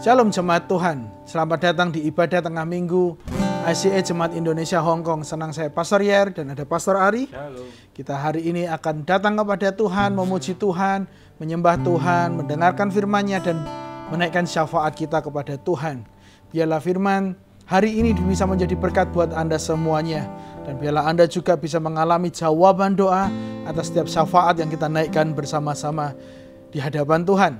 Shalom Jemaat Tuhan, selamat datang di ibadah tengah minggu ICA Jemaat Indonesia Hong Kong. Senang saya Pastor Yer dan ada Pastor Ari. Shalom. Kita hari ini akan datang kepada Tuhan, memuji Tuhan, menyembah Tuhan, mendengarkan firman-Nya dan menaikkan syafaat kita kepada Tuhan. Biarlah firman hari ini bisa menjadi berkat buat Anda semuanya. Dan biarlah Anda juga bisa mengalami jawaban doa atas setiap syafaat yang kita naikkan bersama-sama di hadapan Tuhan.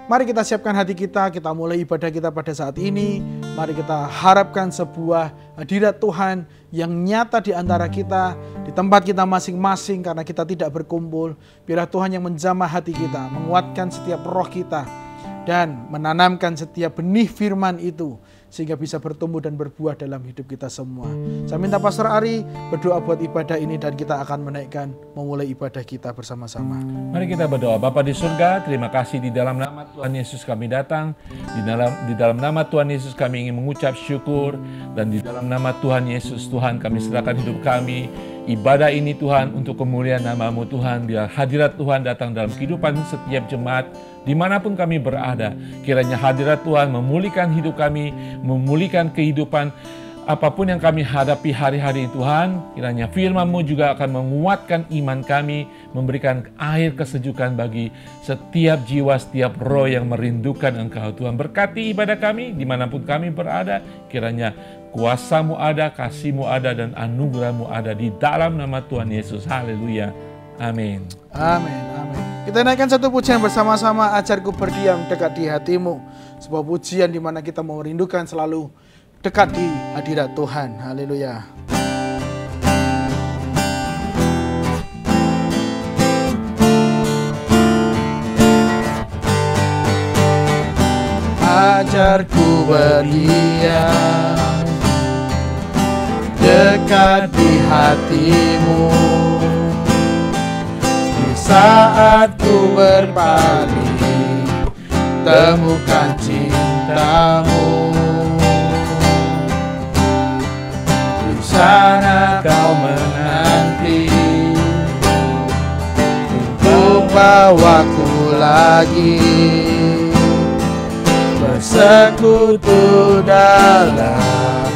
Mari kita siapkan hati kita mulai ibadah kita pada saat ini. Mari kita harapkan sebuah hadirat Tuhan yang nyata di antara kita, di tempat kita masing-masing karena kita tidak berkumpul. Biarlah Tuhan yang menjamah hati kita, menguatkan setiap roh kita, dan menanamkan setiap benih firman itu sehingga bisa bertumbuh dan berbuah dalam hidup kita semua. Saya minta Pastor Ari berdoa buat ibadah ini dan kita akan memulai ibadah kita bersama-sama. Mari kita berdoa. Bapa di surga, terima kasih di dalam nama Tuhan Yesus kami datang. Di dalam nama Tuhan Yesus kami ingin mengucap syukur. Dan di dalam nama Tuhan Yesus, Tuhan kami serahkan hidup kami. Ibadah ini Tuhan untuk kemuliaan nama-Mu Tuhan. Biar hadirat Tuhan datang dalam kehidupan setiap jemaat dimanapun kami berada. Kiranya hadirat Tuhan memulihkan hidup kami, memulihkan kehidupan apapun yang kami hadapi hari-hari Tuhan. Kiranya firman-Mu juga akan menguatkan iman kami, memberikan air kesejukan bagi setiap jiwa, setiap roh yang merindukan Engkau Tuhan. Berkati ibadah kami dimanapun kami berada. Kiranya kuasa-Mu ada, kasih-Mu ada, dan anugerah-Mu ada di dalam nama Tuhan Yesus. Haleluya. Amin. Amin. Amin. Kita naikkan satu pujian bersama-sama, ajarku berdiam dekat di hatimu. Sebuah pujian di mana kita mau merindukan selalu dekat di hadirat Tuhan. Haleluya. Ajarku berdiam dekat di hatimu. Saat ku berpaling, temukan cinta-Mu. Di sana Kau menanti untuk bawaku lagi bersekutu dalam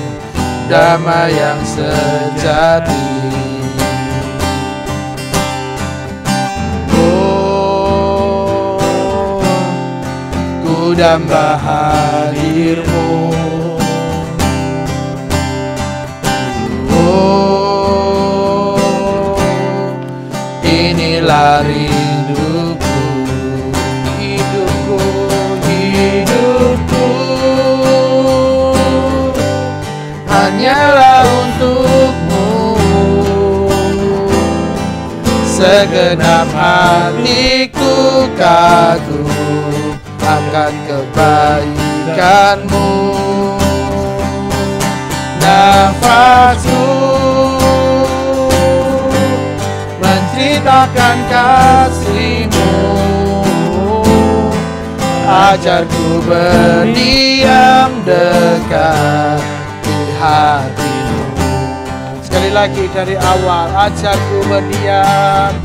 damai yang sejati. Damba hadir-Mu, oh, inilah rinduku, hidupku, hidupku hanyalah untuk-Mu. Segenap hatiku kagum akan kebaikan-Mu. Nafasku menceritakan kasih-Mu. Ajarku berdiam dekat di hati-Mu. Sekali lagi dari awal, ajarku berdiam,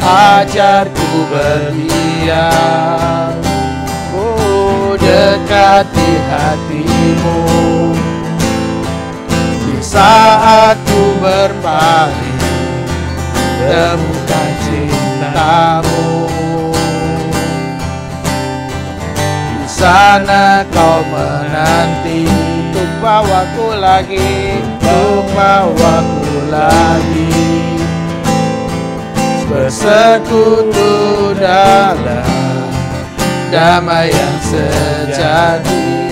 ajarku berdiam dekat di hati-Mu. Di saat ku berpaling, temukan cinta-Mu. Di sana Kau menanti untuk bawaku lagi, untuk bawaku lagi bersekutu dalam damai yang sejati.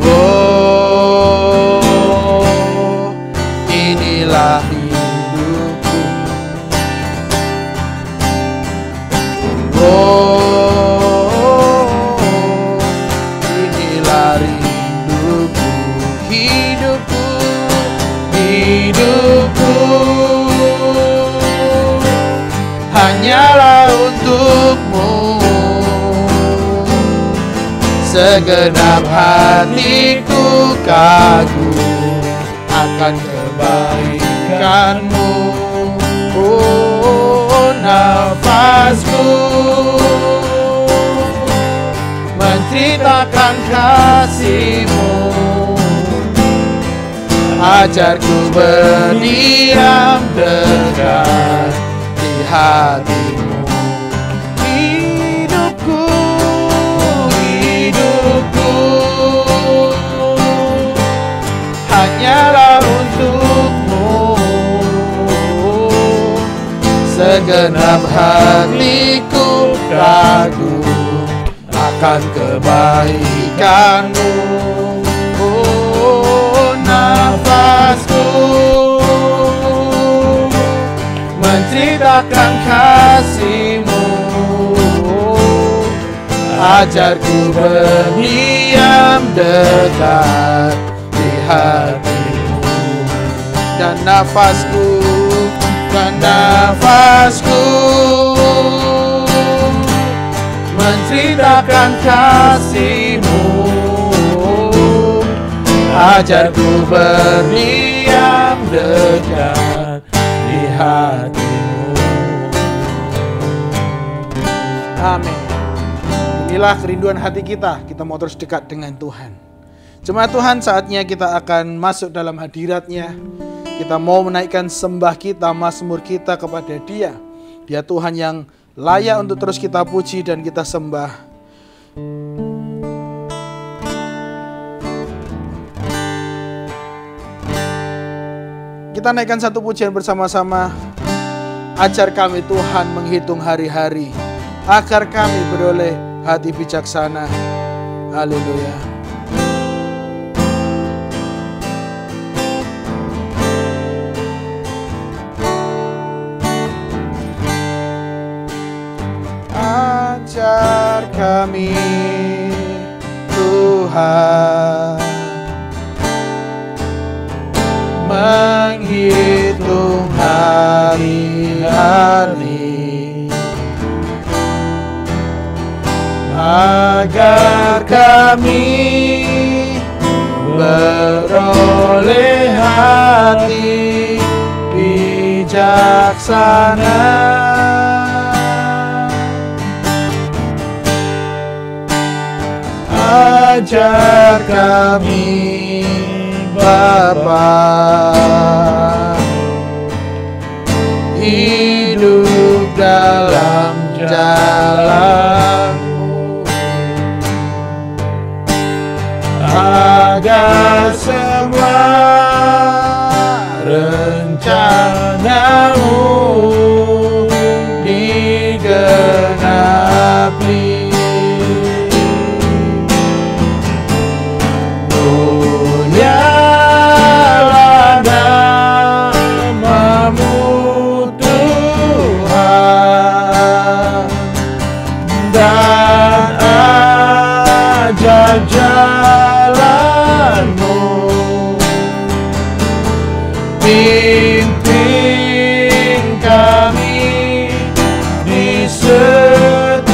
Oh, inilah hidupku. Oh, inilah rinduku, hidupku, hidupku hanyalah untuk-Mu. Segenap hatiku kagum akan kebaikan-Mu. Oh, nafasku akan kasih-Mu. Ajarku berdiam dekat di hati-Mu. Hidupku hanyalah untuk-Mu. Segenap hatiku ragu akan kebaikan-Mu. Nafasku menceritakan kasih-Mu. Ajarku berdiam dekat di hati-Mu. Dan nafasku menceritakan kasih-Mu. Ajarku berdiam dekat di hati-Mu. Amin. Inilah kerinduan hati kita. Kita mau terus dekat dengan Tuhan. Jemaat Tuhan, saatnya kita akan masuk dalam hadirat-Nya. Kita mau menaikkan sembah kita, mazmur kita kepada Dia. Dia Tuhan yang layak untuk terus kita puji dan kita sembah. Kita naikkan satu pujian bersama-sama. Ajar kami Tuhan menghitung hari-hari, agar kami beroleh hati bijaksana. Haleluya. Ajar kami Tuhan menghitung hari-hari, agar kami beroleh hati bijaksana. Ajar kami Bapa, hidup dalam jalan-Mu, agar semua rencana-Mu digenapi. Jalan-Mu, pimpin kami di setiap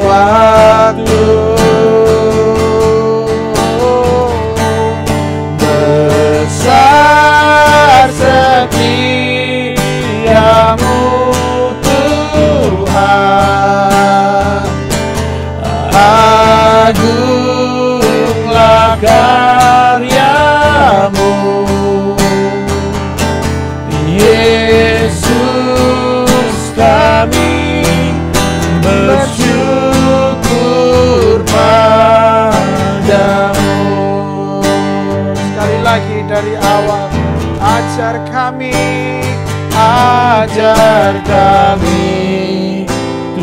waktu. Besar setia-Mu Tuhan, agunglah karya-Mu. Yesus, kami bersyukur padamu. Sekali lagi dari awal. Ajar kami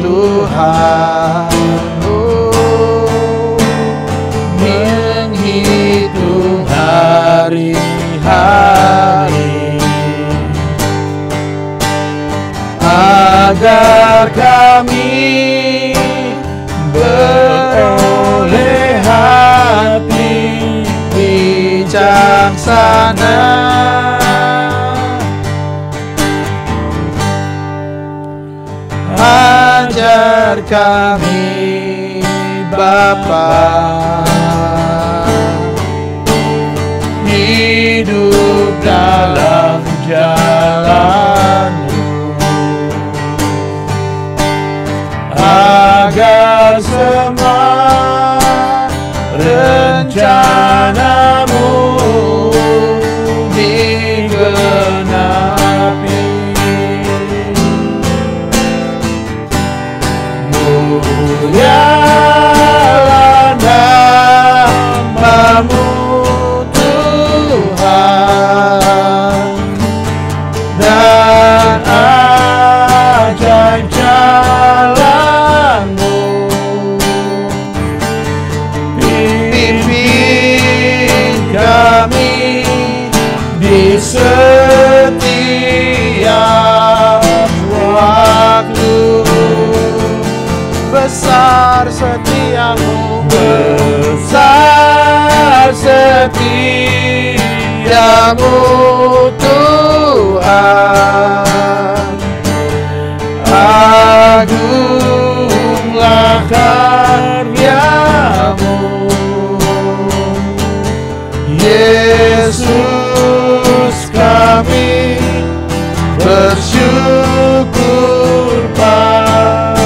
Tuhan, menghitung hari-hari, agar kami beroleh hati bijaksana. Ajar kami Bapa, hidup dalam jalan-Mu, agar semua rencanamu digenapi. Mulialah namamu Tuhan, dan ajaib jalanmu. Pimpin kami di setiap waktu. Besar setiamu, besar setiamu Tuhan. Agunglah karyamu, Yesus, kami bersyukur padamu.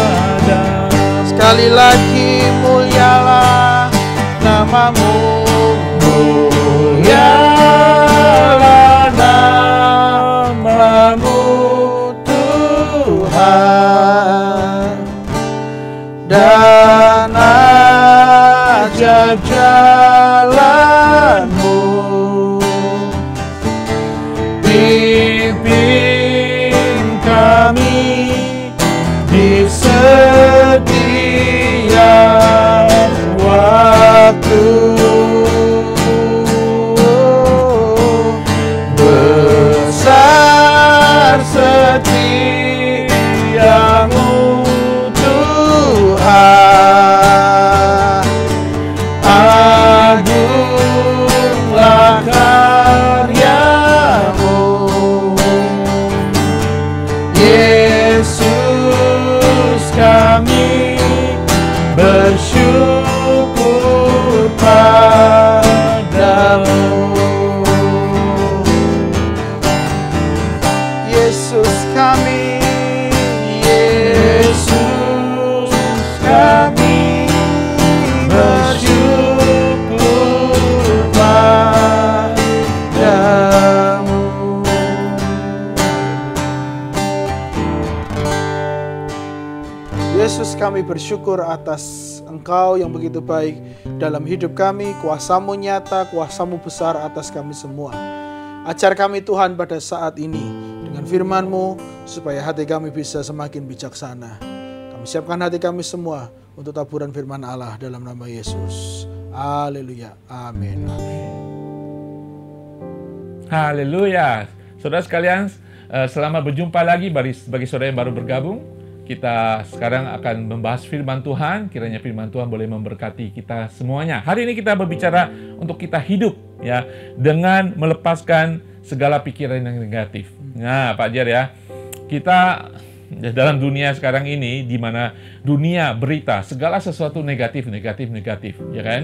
Sekali lagi, mulialah namamu, mulialah namamu Tuhan, dan ajaib jalanmu. Pimpin kami di setiap waktu. Besar setiamu Tuhan, agunglah karyamu, Yesus, kami bersyukur padamu. Yesus kami, Yesus kami bersyukur padamu. Yesus, kami bersyukur atas Engkau yang begitu baik dalam hidup kami. Kuasa-Mu nyata, Kuasa-Mu besar atas kami semua. Ajar kami Tuhan pada saat ini dengan firman-Mu, supaya hati kami bisa semakin bijaksana. Kami siapkan hati kami semua untuk taburan firman Allah dalam nama Yesus. Haleluya. Amin. Haleluya. Saudara sekalian, selamat berjumpa lagi bagi saudara yang baru bergabung. Kita sekarang akan membahas firman Tuhan. Kiranya firman Tuhan boleh memberkati kita semuanya. Hari ini kita berbicara untuk kita hidup ya dengan melepaskan segala pikiran yang negatif. Nah, Pak Jer ya, kita dalam dunia sekarang ini, di mana dunia berita segala sesuatu negatif, ya kan?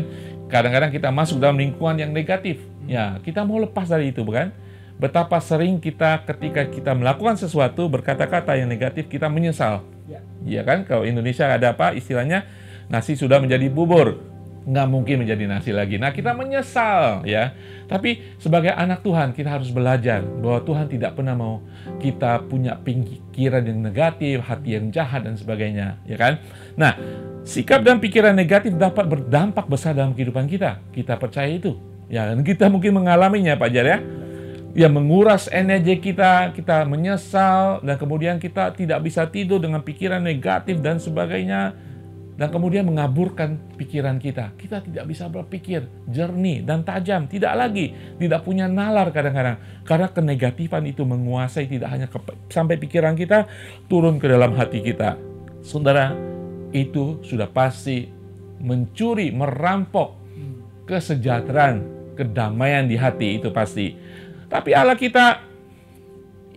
Kadang-kadang kita masuk dalam lingkungan yang negatif. Ya, kita mau lepas dari itu, bukan? Betapa sering kita ketika kita melakukan sesuatu berkata-kata yang negatif, kita menyesal. Ya kan, kalau Indonesia ada apa istilahnya, nasi sudah menjadi bubur, nggak mungkin menjadi nasi lagi. Nah, kita menyesal ya. Tapi sebagai anak Tuhan, kita harus belajar bahwa Tuhan tidak pernah mau kita punya pikiran yang negatif, hati yang jahat dan sebagainya, ya kan? Nah, sikap dan pikiran negatif dapat berdampak besar dalam kehidupan kita. Kita percaya itu. Ya, dan kita mungkin mengalaminya, Pak Jar ya. Ya, menguras energi kita, kita menyesal, dan kemudian kita tidak bisa tidur dengan pikiran negatif dan sebagainya, dan kemudian mengaburkan pikiran kita. Kita tidak bisa berpikir jernih dan tajam, tidak punya nalar kadang-kadang, karena kenegatifan itu menguasai tidak hanya sampai pikiran kita, turun ke dalam hati kita. Saudara, itu sudah pasti mencuri, merampok kesejahteraan, kedamaian di hati, itu pasti. Tapi Allah kita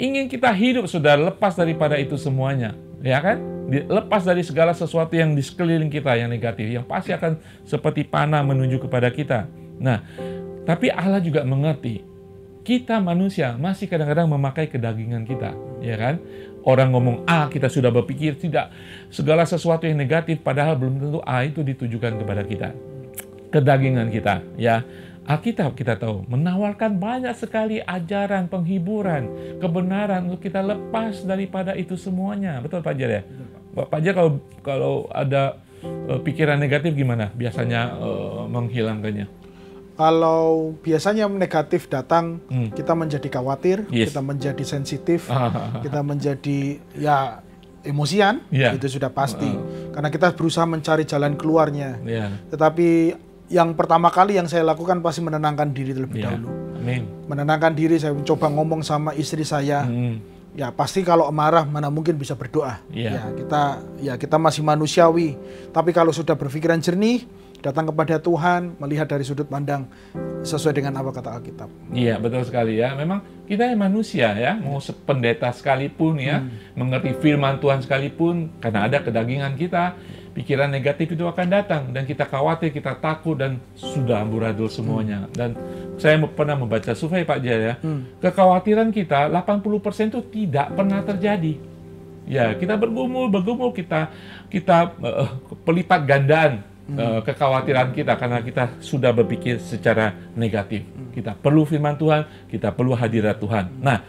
ingin kita hidup sudah lepas daripada itu semuanya, ya kan? Lepas dari segala sesuatu yang di sekeliling kita yang negatif, yang pasti akan seperti panah menuju kepada kita. Nah, tapi Allah juga mengerti kita manusia masih kadang-kadang memakai kedagingan kita, ya kan? Orang ngomong A, kita sudah berpikir tidak segala sesuatu yang negatif, padahal belum tentu A itu ditujukan kepada kita. kedagingan kita, ya. Alkitab kita tahu menawarkan banyak sekali ajaran, penghiburan, kebenaran untuk kita lepas daripada itu semuanya. Betul Pak Jar ya? Pak Jar kalau ada pikiran negatif gimana biasanya menghilangkannya? Kalau biasanya negatif datang, kita menjadi khawatir, kita menjadi sensitif, kita menjadi ya emosian, itu sudah pasti. Karena kita berusaha mencari jalan keluarnya. Tetapi yang pertama kali yang saya lakukan pasti menenangkan diri terlebih dahulu. Amin. Menenangkan diri, saya mencoba ngomong sama istri saya. Ya pasti kalau marah mana mungkin bisa berdoa. Ya kita masih manusiawi. Tapi kalau sudah berpikiran jernih, datang kepada Tuhan, melihat dari sudut pandang sesuai dengan apa kata Alkitab. Iya, betul sekali ya. Memang kita manusia ya, mau pendeta sekalipun ya, mengerti firman Tuhan sekalipun, karena ada kedagingan kita, pikiran negatif itu akan datang dan kita khawatir, kita takut dan sudah amburadul semuanya. Dan saya pernah membaca survei Pak Jar ya, kekhawatiran kita 80% itu tidak pernah terjadi. Ya, kita bergumul, kita pelipat gandaan kekhawatiran kita karena kita sudah berpikir secara negatif. Kita perlu firman Tuhan, kita perlu hadirat Tuhan. Nah,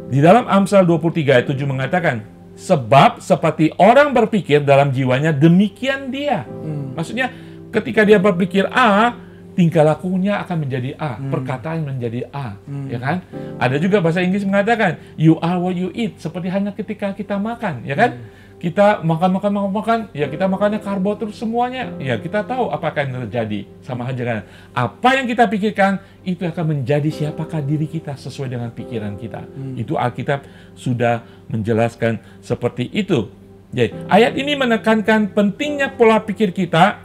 di dalam Amsal 23 ayat 7 mengatakan, sebab seperti orang berpikir dalam jiwanya, demikian dia. Maksudnya ketika dia berpikir A, tingkah lakunya akan menjadi A, perkataan menjadi A, ya kan? Ada juga bahasa Inggris mengatakan, you are what you eat, seperti hanya ketika kita makan, ya kan? Kita makan, ya kita makannya karbo terus semuanya, ya kita tahu apakah yang terjadi, sama aja kan? Apa yang kita pikirkan, itu akan menjadi siapakah diri kita sesuai dengan pikiran kita. Itu Alkitab sudah menjelaskan seperti itu. Jadi, ayat ini menekankan pentingnya pola pikir kita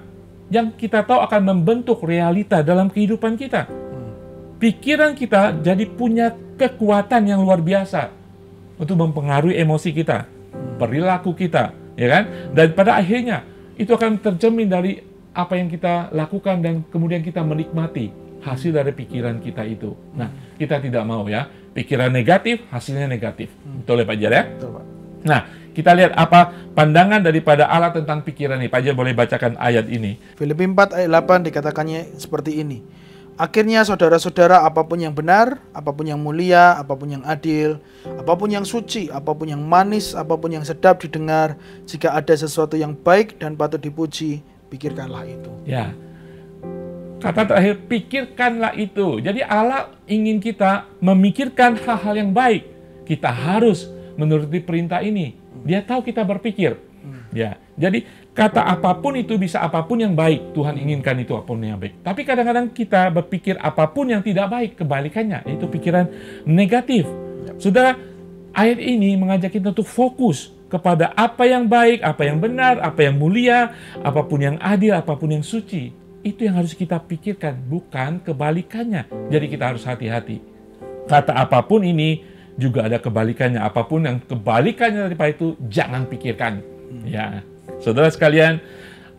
yang kita tahu akan membentuk realita dalam kehidupan kita. Pikiran kita jadi punya kekuatan yang luar biasa untuk mempengaruhi emosi kita, perilaku kita, ya kan? Dan pada akhirnya itu akan tercermin dari apa yang kita lakukan dan kemudian kita menikmati hasil dari pikiran kita itu. Nah, kita tidak mau ya, pikiran negatif, hasilnya negatif. Betul ya Pak Jar ya? Betul Pak. Nah, kita lihat apa pandangan daripada Allah tentang pikiran ini. Pak Jar boleh bacakan ayat ini. Filipi 4 ayat 8 dikatakannya seperti ini. Akhirnya saudara-saudara, apapun yang benar, apapun yang mulia, apapun yang adil, apapun yang suci, apapun yang manis, apapun yang sedap didengar, jika ada sesuatu yang baik dan patut dipuji, pikirkanlah itu. Ya, kata terakhir, pikirkanlah itu. Jadi Allah ingin kita memikirkan hal-hal yang baik. Kita harus menuruti perintah ini. Dia tahu kita berpikir. Ya, jadi kata apapun itu bisa apapun yang baik. Tuhan inginkan itu apapun yang baik. Tapi kadang-kadang kita berpikir apapun yang tidak baik, kebalikannya, itu pikiran negatif. Saudara, ayat ini mengajak kita untuk fokus kepada apa yang baik, apa yang benar, apa yang mulia, apapun yang adil, apapun yang suci. Itu yang harus kita pikirkan, bukan kebalikannya. Jadi kita harus hati-hati. Kata apapun ini juga ada kebalikannya. Apapun yang kebalikannya daripada itu, jangan pikirkan. Ya, saudara sekalian,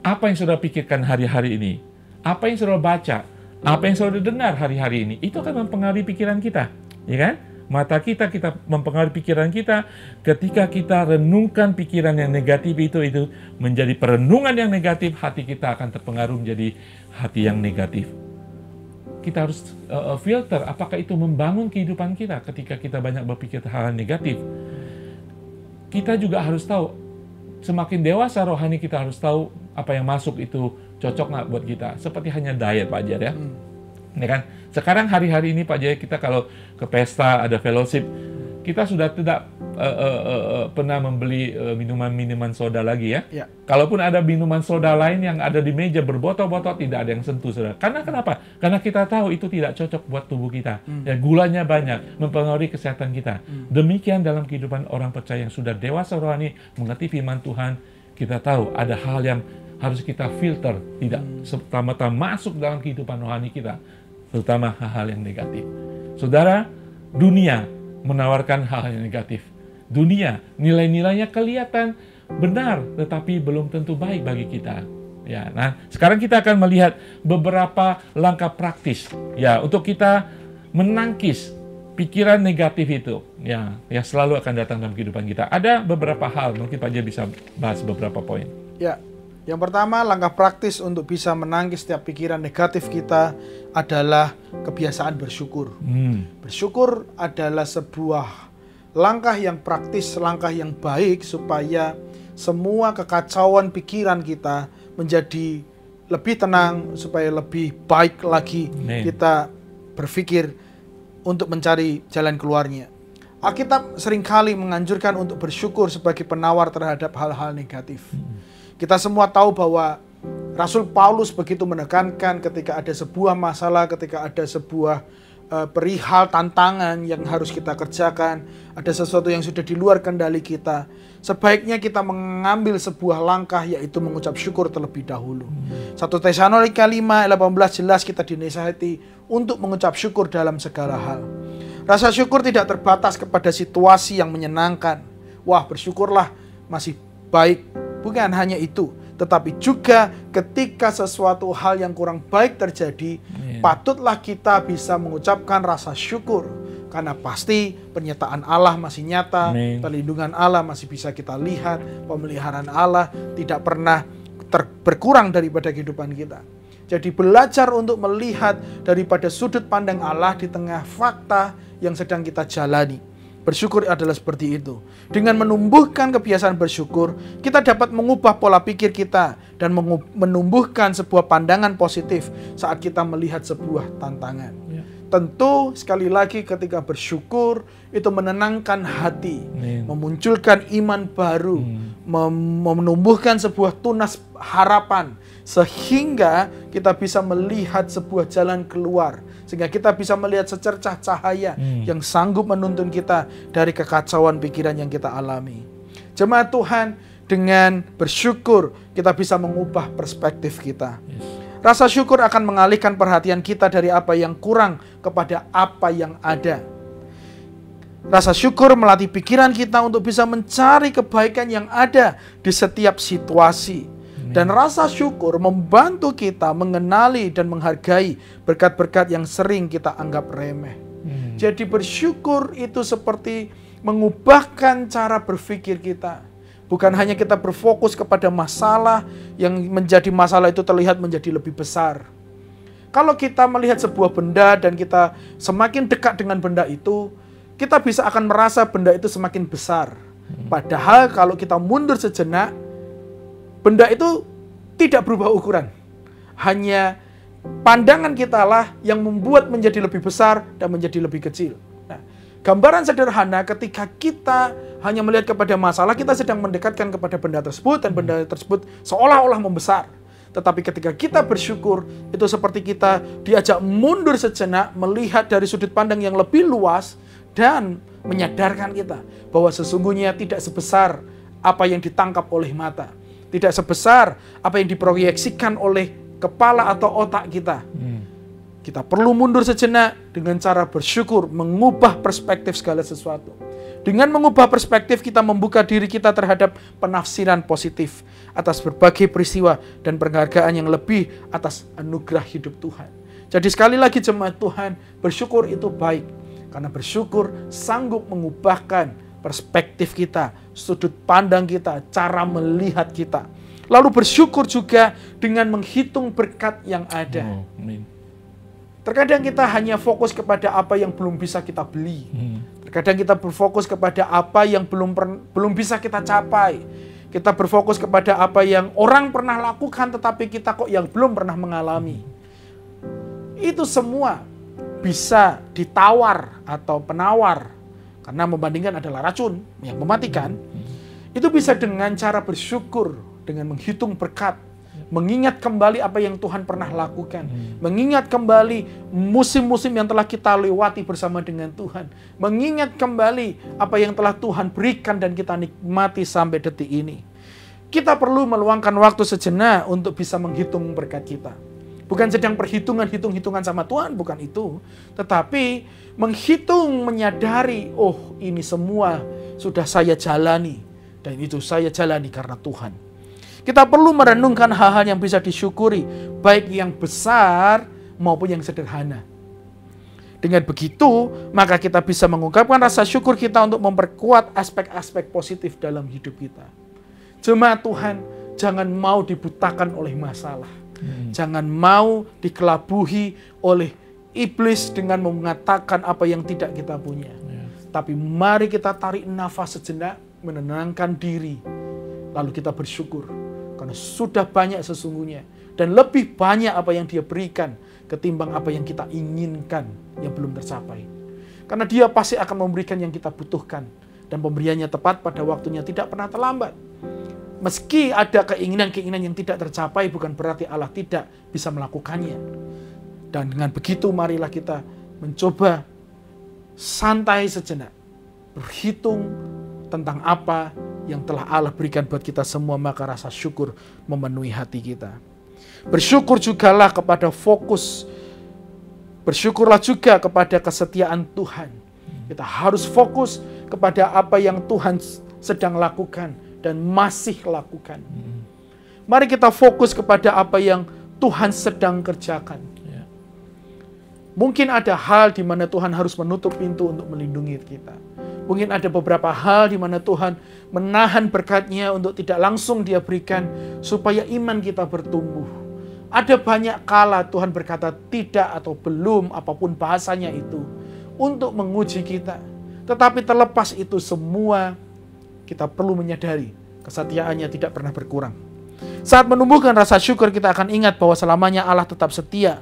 apa yang saudara pikirkan hari-hari ini, apa yang saudara baca, apa yang saudara dengar hari-hari ini, itu akan mempengaruhi pikiran kita, ya kan? Mata kita mempengaruhi pikiran kita. Ketika kita renungkan pikiran yang negatif itu menjadi perenungan yang negatif, hati kita akan terpengaruh menjadi hati yang negatif. Kita harus filter apakah itu membangun kehidupan kita. Ketika kita banyak berpikir hal negatif, kita juga harus tahu. Semakin dewasa rohani kita harus tahu apa yang masuk itu cocok nggak buat kita. Seperti hanya diet Pak Jar ya. Ya kan? Sekarang hari-hari ini Pak Jar, kita kalau ke pesta ada fellowship, kita sudah tidak pernah membeli minuman-minuman soda lagi ya. Kalaupun ada minuman soda lain yang ada di meja berbotol-botol, tidak ada yang sentuh saudara. Karena kenapa? Karena kita tahu itu tidak cocok buat tubuh kita. Ya, gulanya banyak, mempengaruhi kesehatan kita. Demikian dalam kehidupan orang percaya yang sudah dewasa rohani, mengerti firman Tuhan, kita tahu ada hal yang harus kita filter, tidak serta-merta masuk dalam kehidupan rohani kita, terutama hal-hal yang negatif. Saudara, dunia menawarkan hal yang negatif. Dunia, nilai-nilainya kelihatan benar, tetapi belum tentu baik bagi kita. Ya, nah, sekarang kita akan melihat beberapa langkah praktis, ya, untuk kita menangkis pikiran negatif itu, ya, yang selalu akan datang dalam kehidupan kita. Ada beberapa hal, mungkin Pak Jar bisa bahas beberapa poin. Ya, Yang pertama, langkah praktis untuk bisa menangkis setiap pikiran negatif kita adalah kebiasaan bersyukur. Bersyukur adalah sebuah langkah yang praktis, langkah yang baik supaya semua kekacauan pikiran kita menjadi lebih tenang, supaya lebih baik lagi kita berpikir untuk mencari jalan keluarnya. Alkitab seringkali menganjurkan untuk bersyukur sebagai penawar terhadap hal-hal negatif. Kita semua tahu bahwa Rasul Paulus begitu menekankan ketika ada sebuah masalah, ketika ada sebuah perihal tantangan yang harus kita kerjakan, ada sesuatu yang sudah di luar kendali kita, sebaiknya kita mengambil sebuah langkah, yaitu mengucap syukur terlebih dahulu. 1 Tesalonika 5:18 jelas kita dinasihati untuk mengucap syukur dalam segala hal. Rasa syukur tidak terbatas kepada situasi yang menyenangkan. Wah, bersyukurlah masih baik. Bukan hanya itu, tetapi juga ketika sesuatu hal yang kurang baik terjadi, patutlah kita bisa mengucapkan rasa syukur. Karena pasti pernyataan Allah masih nyata, perlindungan Allah masih bisa kita lihat, pemeliharaan Allah tidak pernah berkurang daripada kehidupan kita. Jadi belajar untuk melihat daripada sudut pandang Allah di tengah fakta yang sedang kita jalani. Bersyukur adalah seperti itu. Dengan menumbuhkan kebiasaan bersyukur, kita dapat mengubah pola pikir kita dan menumbuhkan sebuah pandangan positif saat kita melihat sebuah tantangan. Tentu sekali lagi ketika bersyukur itu menenangkan hati, memunculkan iman baru, menumbuhkan sebuah tunas harapan, sehingga kita bisa melihat sebuah jalan keluar, sehingga kita bisa melihat secercah cahaya yang sanggup menuntun kita dari kekacauan pikiran yang kita alami. Jemaat Tuhan, dengan bersyukur kita bisa mengubah perspektif kita. Rasa syukur akan mengalihkan perhatian kita dari apa yang kurang kepada apa yang ada. Rasa syukur melatih pikiran kita untuk bisa mencari kebaikan yang ada di setiap situasi. Dan rasa syukur membantu kita mengenali dan menghargai berkat-berkat yang sering kita anggap remeh. Jadi bersyukur itu seperti mengubahkan cara berpikir kita. Bukan hanya kita berfokus kepada masalah yang menjadi masalah itu terlihat menjadi lebih besar. Kalau kita melihat sebuah benda dan kita semakin dekat dengan benda itu, kita bisa akan merasa benda itu semakin besar. Padahal kalau kita mundur sejenak, benda itu tidak berubah ukuran. Hanya pandangan kita lah yang membuat menjadi lebih besar dan menjadi lebih kecil. Nah, gambaran sederhana ketika kita hanya melihat kepada masalah, kita sedang mendekatkan kepada benda tersebut dan benda tersebut seolah-olah membesar. Tetapi ketika kita bersyukur, itu seperti kita diajak mundur sejenak, melihat dari sudut pandang yang lebih luas dan menyadarkan kita bahwa sesungguhnya tidak sebesar apa yang ditangkap oleh mata. Tidak sebesar apa yang diproyeksikan oleh kepala atau otak kita. Kita perlu mundur sejenak dengan cara bersyukur, mengubah perspektif segala sesuatu. Dengan mengubah perspektif, kita membuka diri kita terhadap penafsiran positif atas berbagai peristiwa dan penghargaan yang lebih atas anugerah hidup Tuhan. Jadi sekali lagi jemaat Tuhan, bersyukur itu baik. Karena bersyukur sanggup mengubahkan perspektif kita, sudut pandang kita, cara melihat kita. Lalu bersyukur juga dengan menghitung berkat yang ada. Terkadang kita hanya fokus kepada apa yang belum bisa kita beli. Terkadang kita berfokus kepada apa yang belum bisa kita capai. Kita berfokus kepada apa yang orang pernah lakukan tetapi kita kok yang belum pernah mengalami. Itu semua bisa ditawar atau penawar. Karena membandingkan adalah racun yang mematikan. Itu bisa dengan cara bersyukur, dengan menghitung berkat. Mengingat kembali apa yang Tuhan pernah lakukan. Mengingat kembali musim-musim yang telah kita lewati bersama dengan Tuhan. Mengingat kembali apa yang telah Tuhan berikan dan kita nikmati sampai detik ini. Kita perlu meluangkan waktu sejenak untuk bisa menghitung berkat kita. Bukan sedang perhitungan, hitung-hitungan sama Tuhan, bukan itu. Tetapi menghitung, menyadari, oh ini semua sudah saya jalani. Dan itu saya jalani karena Tuhan. Kita perlu merenungkan hal-hal yang bisa disyukuri, baik yang besar maupun yang sederhana. Dengan begitu, maka kita bisa mengungkapkan rasa syukur kita untuk memperkuat aspek-aspek positif dalam hidup kita. Jemaat Tuhan, Jangan mau dibutakan oleh masalah. Jangan mau dikelabuhi oleh iblis dengan mengatakan apa yang tidak kita punya. Tapi mari kita tarik nafas sejenak, menenangkan diri. Lalu kita bersyukur. Karena sudah banyak sesungguhnya. Dan lebih banyak apa yang Dia berikan ketimbang apa yang kita inginkan yang belum tercapai. Karena Dia pasti akan memberikan yang kita butuhkan. Dan pemberiannya tepat pada waktunya, tidak pernah terlambat. Meski ada keinginan-keinginan yang tidak tercapai, bukan berarti Allah tidak bisa melakukannya. Dan dengan begitu marilah kita mencoba santai sejenak, berhitung tentang apa yang telah Allah berikan buat kita semua, maka rasa syukur memenuhi hati kita. Bersyukur jugalah kepada fokus, bersyukurlah juga kepada kesetiaan Tuhan. Kita harus fokus kepada apa yang Tuhan sedang lakukan dan masih lakukan. Mari kita fokus kepada apa yang Tuhan sedang kerjakan. Mungkin ada hal di mana Tuhan harus menutup pintu untuk melindungi kita. Mungkin ada beberapa hal di mana Tuhan menahan berkat-Nya untuk tidak langsung Dia berikan supaya iman kita bertumbuh. Ada banyak kala Tuhan berkata tidak atau belum, apapun bahasanya itu, untuk menguji kita. Tetapi terlepas itu semua, kita perlu menyadari kesetiaannya tidak pernah berkurang. Saat menumbuhkan rasa syukur, kita akan ingat bahwa selamanya Allah tetap setia.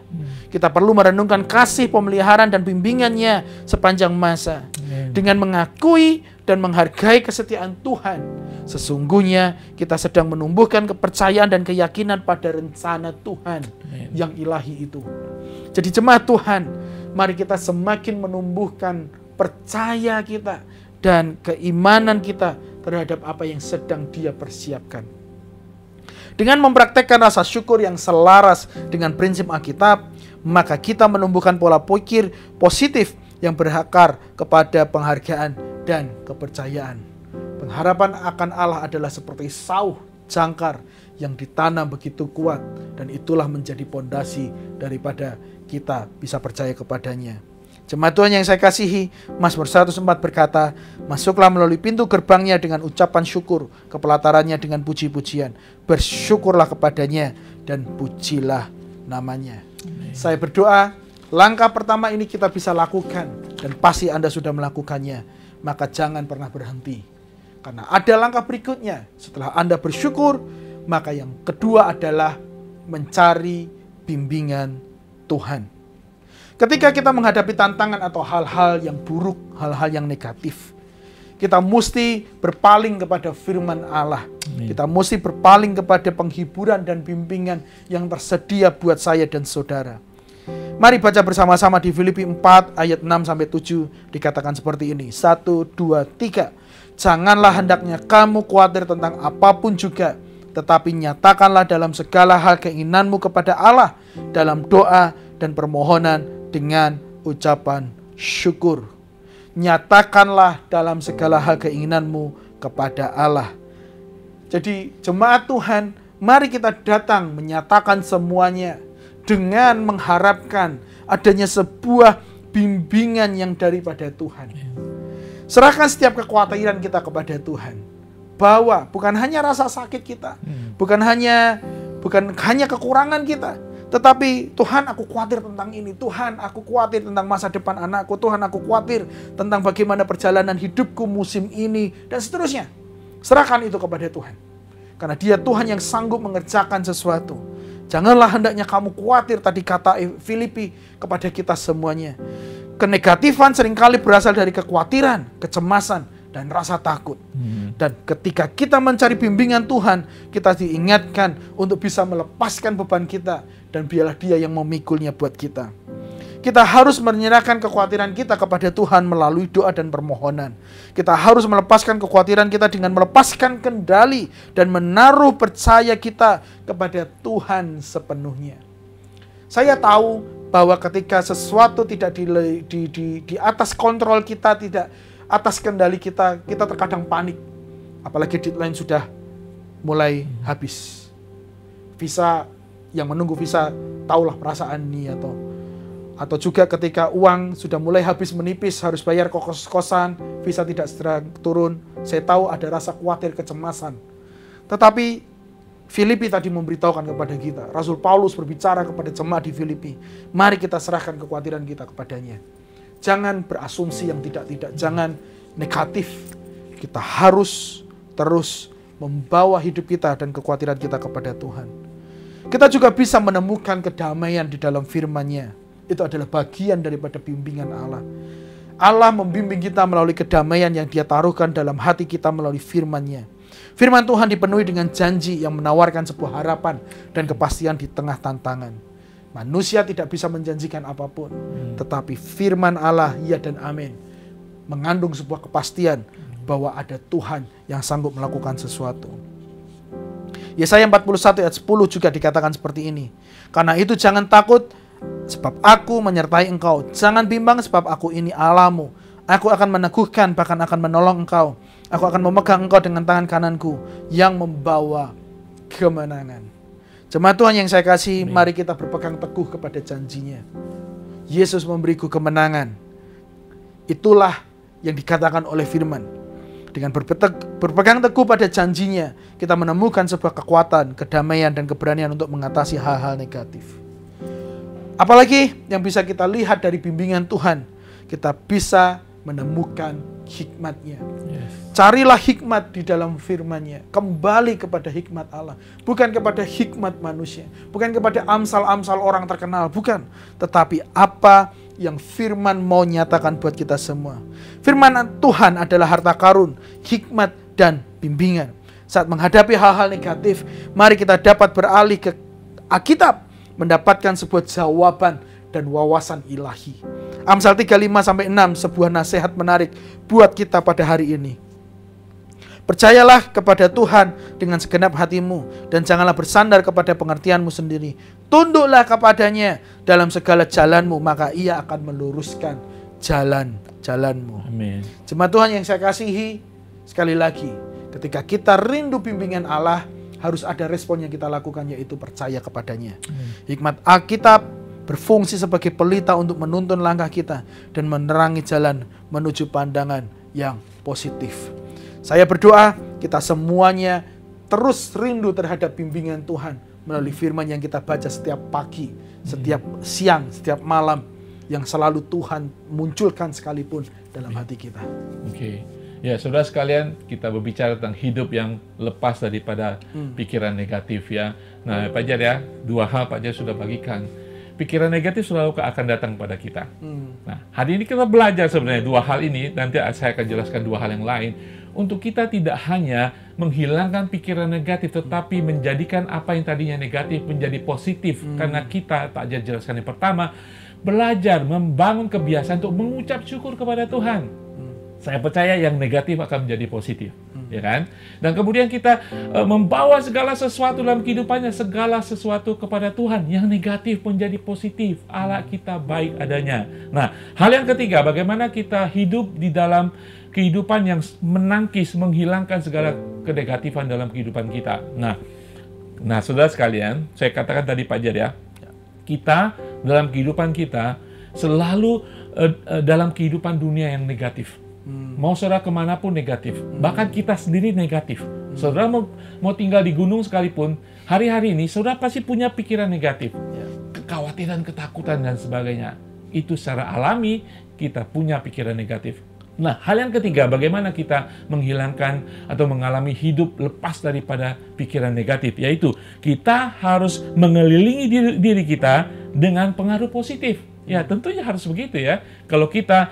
Kita perlu merenungkan kasih, pemeliharaan, dan bimbingannya sepanjang masa. Dengan mengakui dan menghargai kesetiaan Tuhan, sesungguhnya kita sedang menumbuhkan kepercayaan dan keyakinan pada rencana Tuhan yang ilahi itu. Jadi jemaat Tuhan, mari kita semakin menumbuhkan percaya kita dan keimanan kita terhadap apa yang sedang Dia persiapkan. Dengan mempraktekkan rasa syukur yang selaras dengan prinsip Alkitab, maka kita menumbuhkan pola pikir positif yang berakar kepada penghargaan dan kepercayaan. Pengharapan akan Allah adalah seperti sauh jangkar yang ditanam begitu kuat, dan itulah menjadi pondasi daripada kita bisa percaya kepadanya. Jemaat Tuhan yang saya kasihi, Mazmur 104 berkata, masuklah melalui pintu gerbangnya dengan ucapan syukur, ke pelatarannya dengan puji-pujian. Bersyukurlah kepadanya dan pujilah namanya. Amen. Saya berdoa, langkah pertama ini kita bisa lakukan, dan pasti Anda sudah melakukannya. Maka jangan pernah berhenti. Karena ada langkah berikutnya. Setelah Anda bersyukur, maka yang kedua adalah mencari bimbingan Tuhan. Ketika kita menghadapi tantangan atau hal-hal yang buruk, hal-hal yang negatif, kita mesti berpaling kepada firman Allah. Kita mesti berpaling kepada penghiburan dan bimbingan yang tersedia buat saya dan saudara. Mari baca bersama-sama di Filipi 4 ayat 6-7, dikatakan seperti ini. 1, 2, 3. Janganlah hendaknya kamu khawatir tentang apapun juga, tetapi nyatakanlah dalam segala hal keinginanmu kepada Allah dalam doa dan permohonan dengan ucapan syukur. Nyatakanlah dalam segala hal keinginanmu kepada Allah. Jadi jemaat Tuhan, mari kita datang menyatakan semuanya dengan mengharapkan adanya sebuah bimbingan yang daripada Tuhan. Serahkan setiap kekhawatiran kita kepada Tuhan. Bawa bukan hanya rasa sakit kita, bukan hanya kekurangan kita, tetapi Tuhan, aku khawatir tentang ini. Tuhan, aku khawatir tentang masa depan anakku. Tuhan, aku khawatir tentang bagaimana perjalanan hidupku musim ini, dan seterusnya. Serahkan itu kepada Tuhan. Karena Dia Tuhan yang sanggup mengerjakan sesuatu. Janganlah hendaknya kamu khawatir, tadi kata Filipi kepada kita semuanya. Kenegatifan seringkali berasal dari kekhawatiran, kecemasan, dan rasa takut. Dan ketika kita mencari bimbingan Tuhan, kita diingatkan untuk bisa melepaskan beban kita, dan biarlah Dia yang memikulnya buat kita. Kita harus menyerahkan kekhawatiran kita kepada Tuhan melalui doa dan permohonan. Kita harus melepaskan kekhawatiran kita dengan melepaskan kendali dan menaruh percaya kita kepada Tuhan sepenuhnya. Saya tahu bahwa ketika sesuatu tidak di atas kontrol kita, tidak atas kendali kita, kita terkadang panik. Apalagi deadline sudah mulai habis. Visa, yang menunggu visa tahulah perasaan ini, atau juga ketika uang sudah mulai habis menipis, harus bayar kos-kosan, visa tidak segera turun. Saya tahu ada rasa khawatir, kecemasan. Tetapi Filipi tadi memberitahukan kepada kita. Rasul Paulus berbicara kepada jemaat di Filipi. Mari kita serahkan kekhawatiran kita kepadanya. Jangan berasumsi yang tidak-tidak. Jangan negatif. Kita harus terus membawa hidup kita dan kekhawatiran kita kepada Tuhan. Kita juga bisa menemukan kedamaian di dalam firman-Nya. Itu adalah bagian daripada bimbingan Allah. Allah membimbing kita melalui kedamaian yang Dia taruhkan dalam hati kita melalui firman-Nya. Firman Tuhan dipenuhi dengan janji yang menawarkan sebuah harapan dan kepastian di tengah tantangan. Manusia tidak bisa menjanjikan apapun, tetapi firman Allah, ya dan amin, mengandung sebuah kepastian bahwa ada Tuhan yang sanggup melakukan sesuatu. Yesaya 41 ayat 10 juga dikatakan seperti ini. Karena itu jangan takut, sebab aku menyertai engkau. Jangan bimbang, sebab aku ini Allahmu. Aku akan meneguhkan, bahkan akan menolong engkau. Aku akan memegang engkau dengan tangan kananku yang membawa kemenangan. Jemaat Tuhan yang saya kasih, mari kita berpegang teguh kepada janjinya. Yesus memberiku kemenangan. Itulah yang dikatakan oleh firman. Dengan berpegang teguh pada janjinya, kita menemukan sebuah kekuatan, kedamaian, dan keberanian untuk mengatasi hal-hal negatif. Apalagi yang bisa kita lihat dari bimbingan Tuhan, kita bisa menemukan hikmat-Nya. Carilah hikmat di dalam firman-Nya. Kembali kepada hikmat Allah. Bukan kepada hikmat manusia. Bukan kepada amsal-amsal orang terkenal. Bukan. Tetapi apa yang firman mau nyatakan buat kita semua. Firman Tuhan adalah harta karun, hikmat, dan bimbingan. Saat menghadapi hal-hal negatif, mari kita dapat beralih ke Alkitab, mendapatkan sebuah jawaban dan wawasan ilahi. Amsal 35-6, sebuah nasihat menarik buat kita pada hari ini. Percayalah kepada Tuhan dengan segenap hatimu, dan janganlah bersandar kepada pengertianmu sendiri. Tunduklah kepadanya dalam segala jalanmu, maka Ia akan meluruskan jalan-jalanmu. Amin. Jemaat Tuhan yang saya kasihi, sekali lagi, ketika kita rindu bimbingan Allah, harus ada respon yang kita lakukan, yaitu percaya kepadanya. Hikmat Alkitab berfungsi sebagai pelita untuk menuntun langkah kita dan menerangi jalan menuju pandangan yang positif. Saya berdoa kita semuanya terus rindu terhadap bimbingan Tuhan melalui firman yang kita baca setiap pagi, setiap siang, setiap malam, yang selalu Tuhan munculkan sekalipun dalam hati kita. Oke. Ya, saudara sekalian, kita berbicara tentang hidup yang lepas daripada pikiran negatif ya. Nah, Pak Jar ya, dua hal Pak Jar sudah bagikan. Pikiran negatif selalu akan datang pada kita. Nah, hari ini kita belajar sebenarnya dua hal ini, nanti saya akan jelaskan dua hal yang lain. Untuk kita tidak hanya menghilangkan pikiran negatif, tetapi menjadikan apa yang tadinya negatif menjadi positif. Karena kita, Pak Jar jelaskan yang pertama, belajar membangun kebiasaan untuk mengucap syukur kepada Tuhan. Saya percaya yang negatif akan menjadi positif, ya kan? Dan kemudian kita membawa segala sesuatu dalam kehidupannya, segala sesuatu kepada Tuhan. Yang negatif menjadi positif. Allah kita baik adanya. Nah, hal yang ketiga, bagaimana kita hidup di dalam kehidupan yang menangkis, menghilangkan segala kenegatifan dalam kehidupan kita. Nah, saudara sekalian, saya katakan tadi Pak Jar ya, kita dalam kehidupan kita selalu dalam kehidupan dunia yang negatif. Mau saudara kemanapun negatif, bahkan kita sendiri negatif. Saudara mau tinggal di gunung sekalipun, hari-hari ini saudara pasti punya pikiran negatif, kekhawatiran, ketakutan dan sebagainya. Itu secara alami kita punya pikiran negatif. Nah, hal yang ketiga, bagaimana kita menghilangkan atau mengalami hidup lepas daripada pikiran negatif, yaitu kita harus mengelilingi diri kita dengan pengaruh positif. Ya, tentunya harus begitu ya. Kalau kita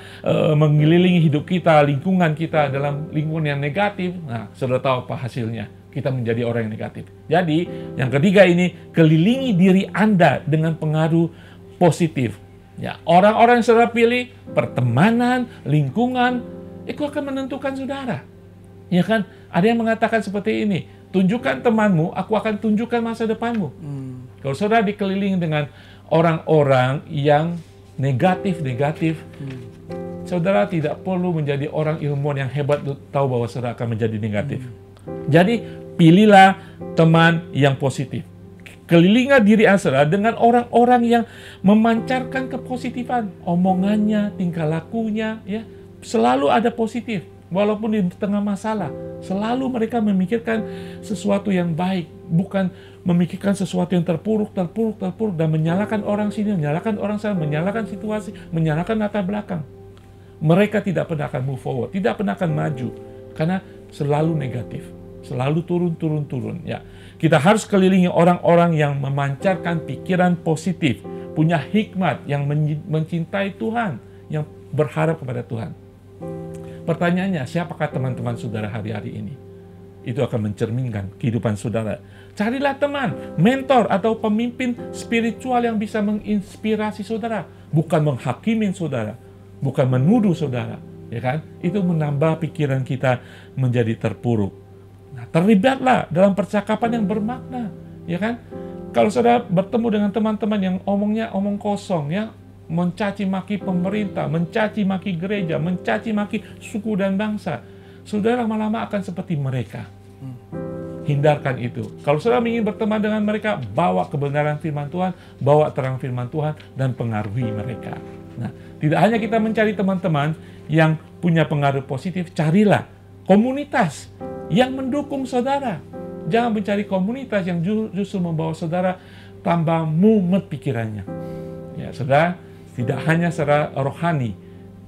mengelilingi hidup kita, lingkungan kita dalam lingkungan yang negatif, nah, saudara tahu apa hasilnya? Kita menjadi orang yang negatif. Jadi, yang ketiga ini, kelilingi diri Anda dengan pengaruh positif. Ya, orang-orang yang saudara pilih, pertemanan, lingkungan, itu akan menentukan saudara. Ya kan? Ada yang mengatakan seperti ini, tunjukkan temanmu, aku akan tunjukkan masa depanmu. Kalau saudara dikelilingi dengan orang-orang yang negatif, saudara tidak perlu menjadi orang ilmuwan yang hebat untuk tahu bahwa saudara akan menjadi negatif. Jadi, pilihlah teman yang positif. Kelilingi diri saudara dengan orang-orang yang memancarkan kepositifan. Omongannya, tingkah lakunya, ya, selalu ada positif. walaupun di tengah masalah, selalu mereka memikirkan sesuatu yang baik, bukan memikirkan sesuatu yang terpuruk, dan menyalahkan orang sini, menyalahkan orang sana, menyalahkan situasi, menyalahkan latar belakang. Mereka tidak pernah akan move forward, tidak pernah akan maju, karena selalu negatif, selalu turun. Ya, kita harus kelilingi orang-orang yang memancarkan pikiran positif, punya hikmat, yang mencintai Tuhan, yang berharap kepada Tuhan. Pertanyaannya, siapakah teman-teman saudara hari-hari ini? Itu akan mencerminkan kehidupan saudara. Carilah teman, mentor, atau pemimpin spiritual yang bisa menginspirasi saudara, bukan menghakimi saudara, bukan menuduh saudara, ya kan? Itu menambah pikiran kita menjadi terpuruk. Nah, terlibatlah dalam percakapan yang bermakna, ya kan? Kalau saudara bertemu dengan teman-teman yang omongnya omong kosong, ya, mencaci maki pemerintah, mencaci maki gereja, mencaci maki suku dan bangsa, saudara lama-lama akan seperti mereka. Hindarkan itu. Kalau saudara ingin berteman dengan mereka, bawa kebenaran firman Tuhan, bawa terang firman Tuhan, dan pengaruhi mereka. Nah, tidak hanya kita mencari teman-teman yang punya pengaruh positif, carilah komunitas yang mendukung saudara. Jangan mencari komunitas yang justru membawa saudara tambah mumet pikirannya. Ya, saudara, tidak hanya secara rohani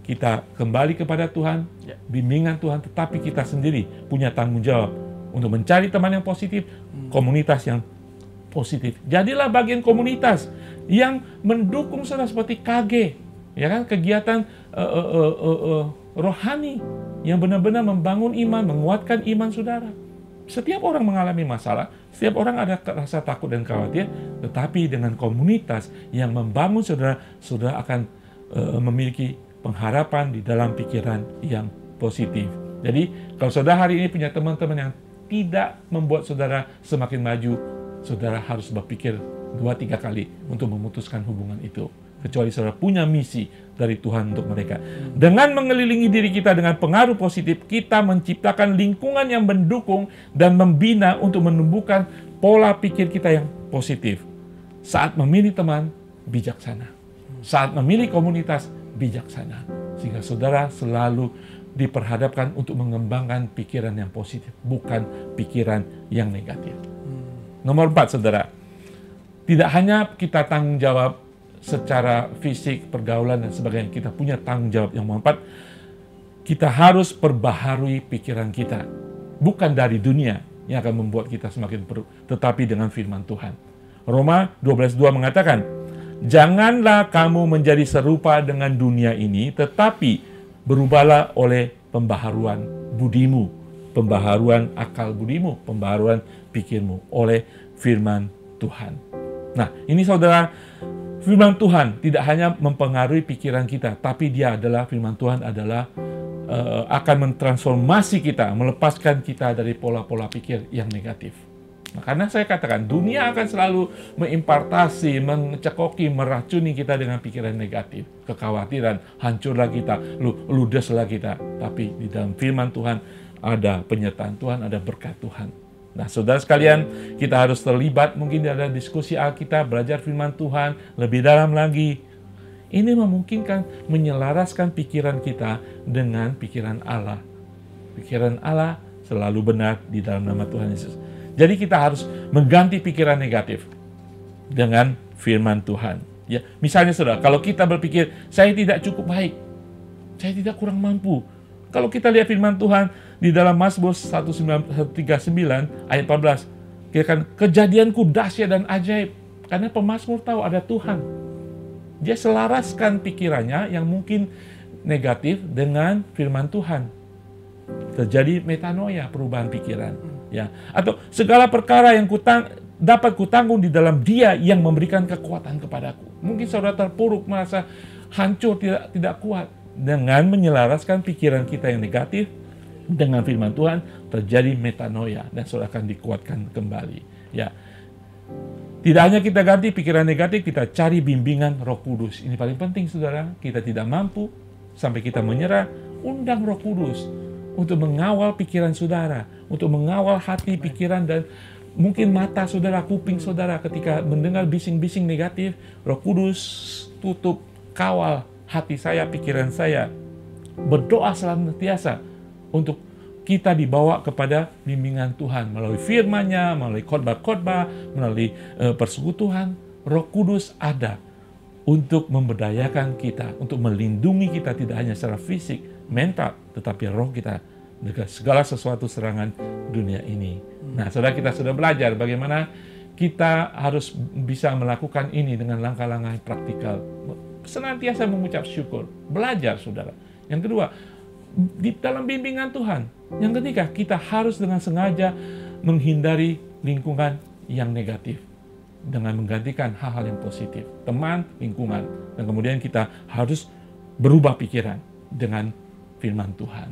kita kembali kepada Tuhan, bimbingan Tuhan, tetapi kita sendiri punya tanggung jawab untuk mencari teman yang positif, komunitas yang positif. Jadilah bagian komunitas yang mendukung saudara seperti KG, ya kan, kegiatan rohani yang benar-benar membangun iman, menguatkan iman saudara. Setiap orang mengalami masalah, setiap orang ada rasa takut dan khawatir, tetapi dengan komunitas yang membangun saudara, saudara akan memiliki pengharapan di dalam pikiran yang positif. Jadi, kalau saudara hari ini punya teman-teman yang tidak membuat saudara semakin maju, saudara harus berpikir 2-3 kali untuk memutuskan hubungan itu. Kecuali saudara punya misi dari Tuhan untuk mereka. Dengan mengelilingi diri kita dengan pengaruh positif, kita menciptakan lingkungan yang mendukung dan membina untuk menumbuhkan pola pikir kita yang positif. Saat memilih teman, bijaksana. Saat memilih komunitas, bijaksana. Sehingga saudara selalu diperhadapkan untuk mengembangkan pikiran yang positif, bukan pikiran yang negatif. Nomor 4, saudara. Tidak hanya kita tanggung jawab secara fisik, pergaulan, dan sebagainya. Kita punya tanggung jawab yang keempat. Kita harus perbaharui pikiran kita. Bukan dari dunia yang akan membuat kita semakin buruk, tetapi dengan firman Tuhan. Roma 12:2 mengatakan, janganlah kamu menjadi serupa dengan dunia ini, tetapi berubahlah oleh pembaharuan budimu, pembaharuan akal budimu, pembaharuan pikirmu oleh firman Tuhan. Nah, ini saudara, firman Tuhan tidak hanya mempengaruhi pikiran kita, tapi dia adalah, firman Tuhan adalah akan mentransformasi kita, melepaskan kita dari pola-pola pikir yang negatif. Nah, karena saya katakan, dunia akan selalu mengimpartasi, mencekoki, meracuni kita dengan pikiran negatif, kekhawatiran, hancurlah kita, ludeslah kita. Tapi di dalam firman Tuhan ada penyertaan Tuhan, ada berkat Tuhan. Nah, saudara sekalian, kita harus terlibat mungkin dalam diskusi Alkitab, belajar firman Tuhan lebih dalam lagi. Ini memungkinkan menyelaraskan pikiran kita dengan pikiran Allah. Pikiran Allah selalu benar di dalam nama Tuhan Yesus. Jadi kita harus mengganti pikiran negatif dengan firman Tuhan. Ya, misalnya saudara, kalau kita berpikir, saya tidak cukup baik, saya tidak kurang mampu. Kalau kita lihat firman Tuhan di dalam Mazmur 139 ayat 14, katakan, kejadianku dahsyat dan ajaib, karena pemazmur tahu ada Tuhan. Dia selaraskan pikirannya yang mungkin negatif dengan firman Tuhan. Terjadi metanoia, perubahan pikiran. Ya, atau segala perkara yang dapat kutanggung di dalam Dia yang memberikan kekuatan kepadaku. Mungkin saudara terpuruk, merasa hancur, tidak kuat. Dengan menyelaraskan pikiran kita yang negatif dengan firman Tuhan, terjadi metanoia dan saudara akan dikuatkan kembali. Ya, tidak hanya kita ganti pikiran negatif, kita cari bimbingan Roh Kudus. Ini paling penting, saudara. Kita tidak mampu sampai kita menyerah, undang Roh Kudus untuk mengawal pikiran saudara, untuk mengawal hati, pikiran, dan mungkin mata saudara, kuping saudara ketika mendengar bising-bising negatif. Roh Kudus tutup, kawal hati saya, pikiran saya. Berdoa senantiasa untuk kita dibawa kepada bimbingan Tuhan melalui firman-Nya, melalui khotbah-khotbah, melalui persekutuan. Roh Kudus ada untuk memberdayakan kita, untuk melindungi kita tidak hanya secara fisik, mental, tetapi roh kita dengan segala sesuatu serangan dunia ini. Nah, saudara, kita sudah belajar bagaimana kita harus bisa melakukan ini dengan langkah-langkah yang praktikal. Senantiasa mengucap syukur, belajar, saudara. Yang kedua, di dalam bimbingan Tuhan. Yang ketiga, kita harus dengan sengaja menghindari lingkungan yang negatif dengan menggantikan hal-hal yang positif, teman, lingkungan, dan kemudian kita harus berubah pikiran dengan firman Tuhan.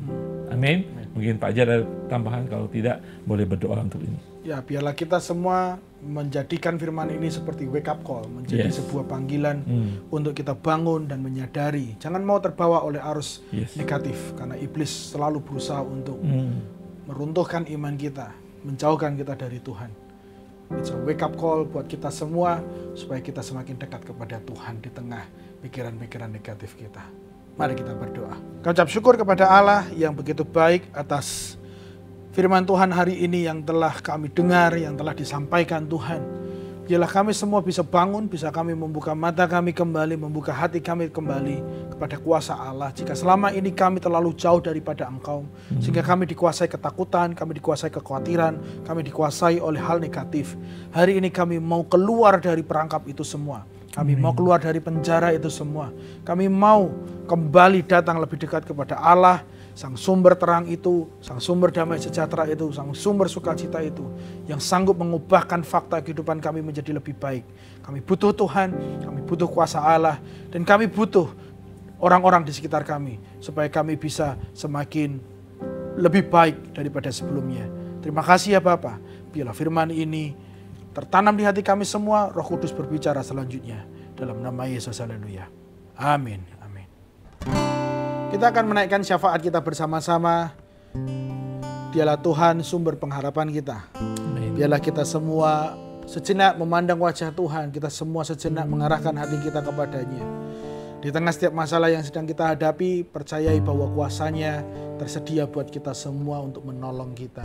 Amin. Mungkin Pak Jar ada tambahan, kalau tidak boleh berdoa untuk ini. Ya, biarlah kita semua menjadikan firman ini seperti wake up call, menjadi sebuah panggilan untuk kita bangun dan menyadari. Jangan mau terbawa oleh arus negatif, karena iblis selalu berusaha untuk meruntuhkan iman kita, menjauhkan kita dari Tuhan. It's a wake up call buat kita semua, supaya kita semakin dekat kepada Tuhan di tengah pikiran-pikiran negatif kita. Mari kita berdoa. Kami ucap syukur kepada Allah yang begitu baik atas firman Tuhan hari ini yang telah kami dengar, yang telah disampaikan Tuhan. Biarlah kami semua bisa bangun, bisa kami membuka mata kami kembali, membuka hati kami kembali kepada kuasa Allah. Jika selama ini kami terlalu jauh daripada Engkau, sehingga kami dikuasai ketakutan, kami dikuasai kekhawatiran, kami dikuasai oleh hal negatif. Hari ini kami mau keluar dari perangkap itu semua. Kami mau keluar dari penjara itu semua. Kami mau kembali datang lebih dekat kepada Allah, Sang sumber terang itu, Sang sumber damai sejahtera itu, Sang sumber sukacita itu, yang sanggup mengubahkan fakta kehidupan kami menjadi lebih baik. Kami butuh Tuhan, kami butuh kuasa Allah, dan kami butuh orang-orang di sekitar kami, supaya kami bisa semakin lebih baik daripada sebelumnya. Terima kasih ya Bapa, biarlah firman ini tertanam di hati kami semua, Roh Kudus berbicara selanjutnya. Dalam nama Yesus, haleluya. Amin. Amin. Kita akan menaikkan syafaat kita bersama-sama. Dialah Tuhan sumber pengharapan kita. Amin. Biarlah kita semua sejenak memandang wajah Tuhan. Kita semua sejenak mengarahkan hati kita kepadanya. Di tengah setiap masalah yang sedang kita hadapi, percayai bahwa kuasa-Nya tersedia buat kita semua untuk menolong kita.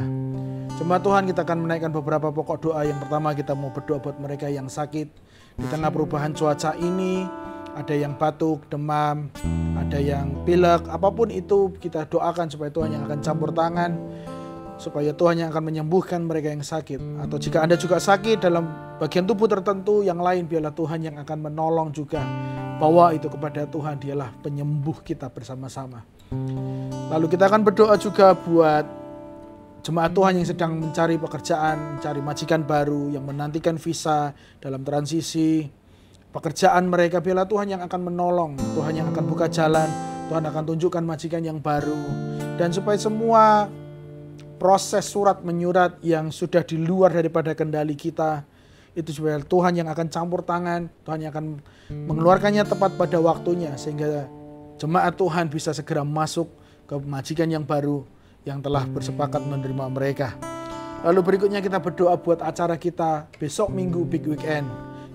Jemaat Tuhan, kita akan menaikkan beberapa pokok doa. Yang pertama, kita mau berdoa buat mereka yang sakit. Di tengah perubahan cuaca ini, ada yang batuk, demam, ada yang pilek, apapun itu kita doakan supaya Tuhan yang akan campur tangan, supaya Tuhan yang akan menyembuhkan mereka yang sakit. Atau jika Anda juga sakit dalam bagian tubuh tertentu yang lain, biarlah Tuhan yang akan menolong juga. Bawa itu kepada Tuhan, dialah penyembuh kita bersama-sama. Lalu kita akan berdoa juga buat jemaat Tuhan yang sedang mencari pekerjaan, mencari majikan baru, yang menantikan visa dalam transisi pekerjaan mereka. Biarlah Tuhan yang akan menolong, Tuhan yang akan buka jalan, Tuhan akan tunjukkan majikan yang baru. Dan supaya semua proses surat menyurat yang sudah di luar daripada kendali kita, itu supaya Tuhan yang akan campur tangan, Tuhan yang akan mengeluarkannya tepat pada waktunya, sehingga jemaat Tuhan bisa segera masuk ke majikan yang baru yang telah bersepakat menerima mereka. Lalu berikutnya kita berdoa buat acara kita besok Minggu Big Weekend,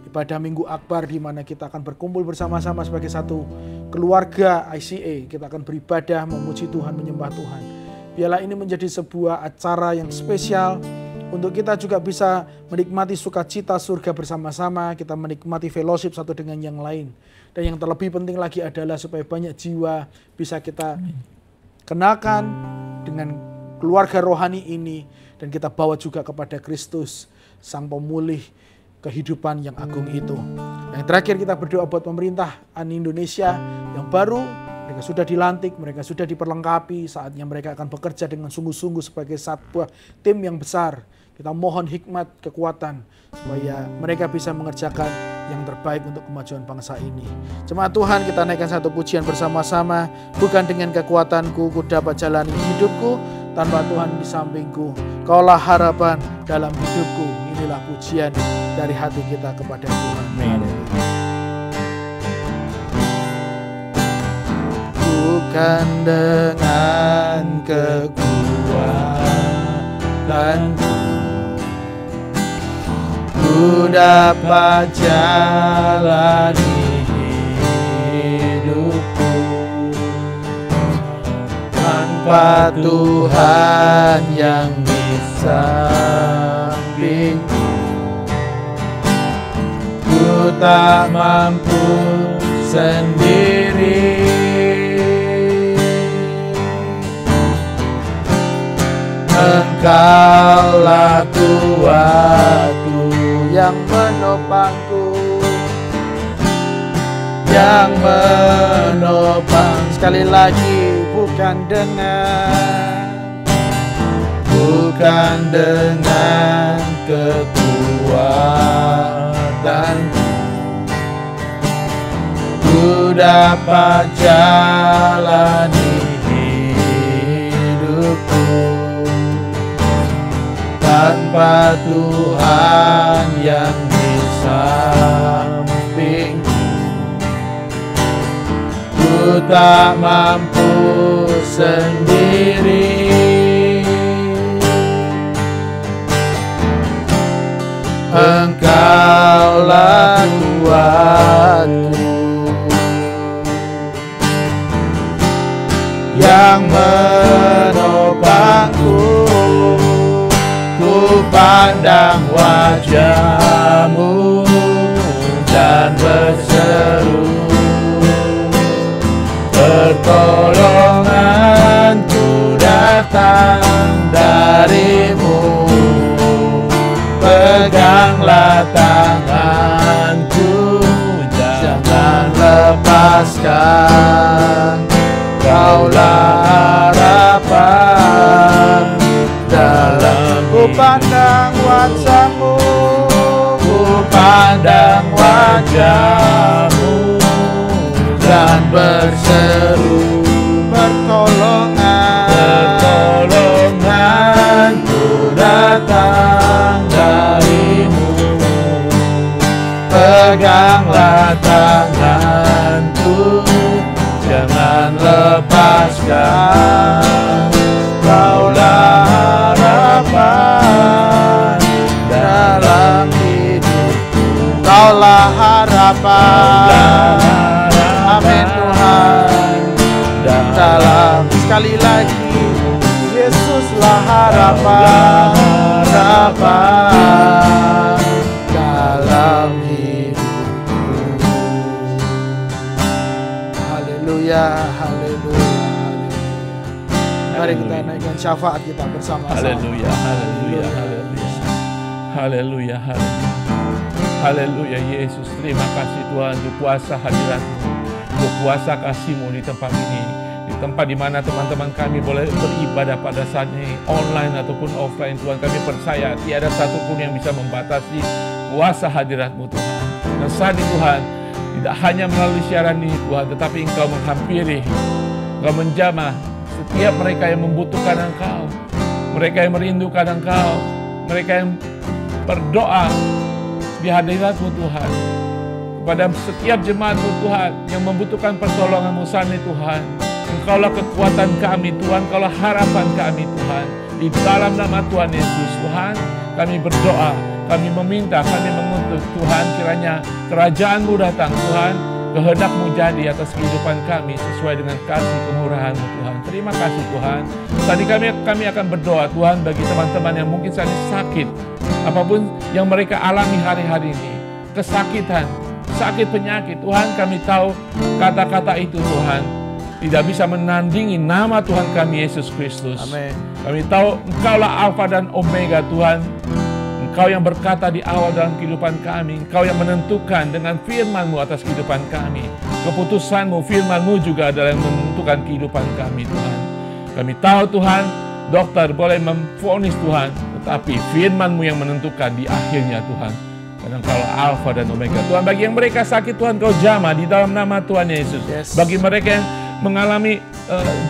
ibadah Minggu Akbar, di mana kita akan berkumpul bersama-sama sebagai satu keluarga ICA. Kita akan beribadah, memuji Tuhan, menyembah Tuhan. Biarlah ini menjadi sebuah acara yang spesial untuk kita juga bisa menikmati sukacita surga bersama-sama, kita menikmati fellowship satu dengan yang lain. Dan yang terlebih penting lagi adalah supaya banyak jiwa bisa kita kenakan dengan keluarga rohani ini, dan kita bawa juga kepada Kristus, Sang Pemulih kehidupan yang agung itu. Yang terakhir kita berdoa buat pemerintah Indonesia yang baru. Mereka sudah dilantik, mereka sudah diperlengkapi, saatnya mereka akan bekerja dengan sungguh-sungguh sebagai sebuah tim yang besar. Kita mohon hikmat, kekuatan, supaya mereka bisa mengerjakan yang terbaik untuk kemajuan bangsa ini. Jemaat Tuhan, kita naikkan satu pujian bersama-sama. Bukan dengan kekuatanku, ku dapat jalani hidupku, tanpa Tuhan di sampingku. Kaulah harapan dalam hidupku. Inilah pujian dari hati kita kepada Tuhan. Amin. Bukan dengan kekuatanku, ku dapat jalani hidupku, tanpa Tuhan yang di sampingku, ku tak mampu sendiri. Engkaulah kuatku yang menopangku, yang menopang. Sekali lagi, bukan dengan kekuatan ku dapat jalani hidupku, tanpa Tuhan yang di sampingku, ku tak mampu sendiri. Engkaulah kuatku yang menopangku, ku pandang wajah-Mu dan berseru, pertolonganku datang dari-Mu. Peganglah tanganku, jangan lepaskan. Kaulah harapan dalam ku pandang wajah-Mu, ku pandang wajah-Mu dan berseru, pertolonganku datang dari-Mu. Peganglah tanganku, jangan lepaskan. Kaulah harapan dalam hidupku, Kaulah harapan. Amin Tuhan. Dalam sekali lagi, Yesuslah harapan, harapan dalam hidupku. Haleluya, haleluya, haleluya. Mari kita naikkan syafaat kita bersama-sama. Haleluya, haleluya, haleluya. Haleluya, haleluya. Haleluya Yesus, terima kasih Tuhan untuk kuasa hadirat-Mu, untuk kuasa kasih-Mu di tempat ini, di tempat di mana teman-teman kami boleh beribadah pada saat ini, online ataupun offline. Tuhan, kami percaya tiada satupun yang bisa membatasi kuasa hadirat-Mu Tuhan. Dan saat ini Tuhan, tidak hanya melalui siaran ini Tuhan, tetapi Engkau menghampiri, Engkau menjamah setiap mereka yang membutuhkan Engkau, mereka yang merindukan Engkau, mereka yang berdoa di hadirat-Mu Tuhan. Kepada setiap jemaat-Mu Tuhan yang membutuhkan pertolongan-Mu saat ini Tuhan, Engkaulah kekuatan kami Tuhan, Engkaulah harapan kami Tuhan. Di dalam nama Tuhan Yesus Tuhan, kami berdoa, kami meminta, kami mengutuk Tuhan, kiranya kerajaan-Mu datang Tuhan, kehendak-Mu jadi atas kehidupan kami sesuai dengan kasih kemurahan-Mu Tuhan. Terima kasih Tuhan. Tadi kami akan berdoa Tuhan bagi teman-teman yang mungkin saat ini sakit, apapun yang mereka alami hari-hari ini, kesakitan, sakit, penyakit. Tuhan, kami tahu kata-kata itu Tuhan tidak bisa menandingi nama Tuhan kami Yesus Kristus. Amin. Kami tahu Engkaulah Alfa dan Omega Tuhan. Engkau yang berkata di awal dalam kehidupan kami. Engkau yang menentukan dengan firman-Mu atas kehidupan kami. Keputusan-Mu, firman-Mu juga adalah yang menentukan kehidupan kami Tuhan. Kami tahu Tuhan, dokter boleh memvonis Tuhan, tetapi firman-Mu yang menentukan di akhirnya Tuhan. Karena Engkau Alfa dan Omega Tuhan. Bagi yang mereka sakit Tuhan, Kau jamah di dalam nama Tuhan Yesus. Yes. Bagi mereka yang mengalami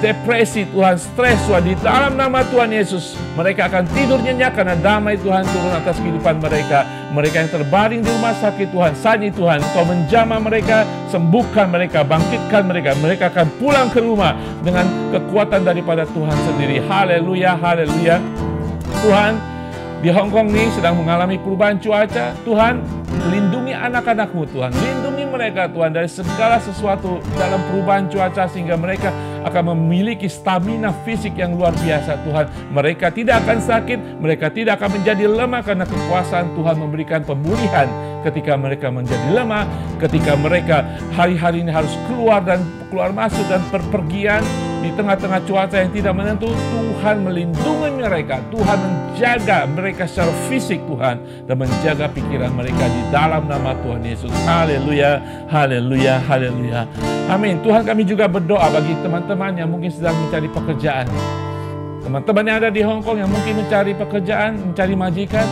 depresi Tuhan, stres Tuhan, di dalam nama Tuhan Yesus, mereka akan tidur nyenyak karena damai Tuhan turun atas kehidupan mereka. Mereka yang terbaring di rumah sakit Tuhan, saat ini Tuhan, Kau menjamah mereka, sembuhkan mereka, bangkitkan mereka. Mereka akan pulang ke rumah dengan kekuatan daripada Tuhan sendiri. Haleluya, haleluya. Tuhan, di Hong Kong ini sedang mengalami perubahan cuaca. Tuhan, lindungi anak-anak-Mu Tuhan, lindungi mereka Tuhan dari segala sesuatu dalam perubahan cuaca, sehingga mereka akan memiliki stamina fisik yang luar biasa Tuhan. Mereka tidak akan sakit, mereka tidak akan menjadi lemah, karena kekuasaan Tuhan memberikan pemulihan ketika mereka menjadi lemah, ketika mereka hari-hari ini harus keluar masuk dan perpergian di tengah-tengah cuaca yang tidak menentu. Tuhan melindungi mereka, Tuhan menjaga mereka secara fisik Tuhan, dan menjaga pikiran mereka di dalam nama Tuhan Yesus. Haleluya, haleluya, haleluya. Amin. Tuhan, kami juga berdoa bagi teman-teman yang mungkin sedang mencari pekerjaan. Teman-teman yang ada di Hong Kong yang mungkin mencari pekerjaan, mencari majikan,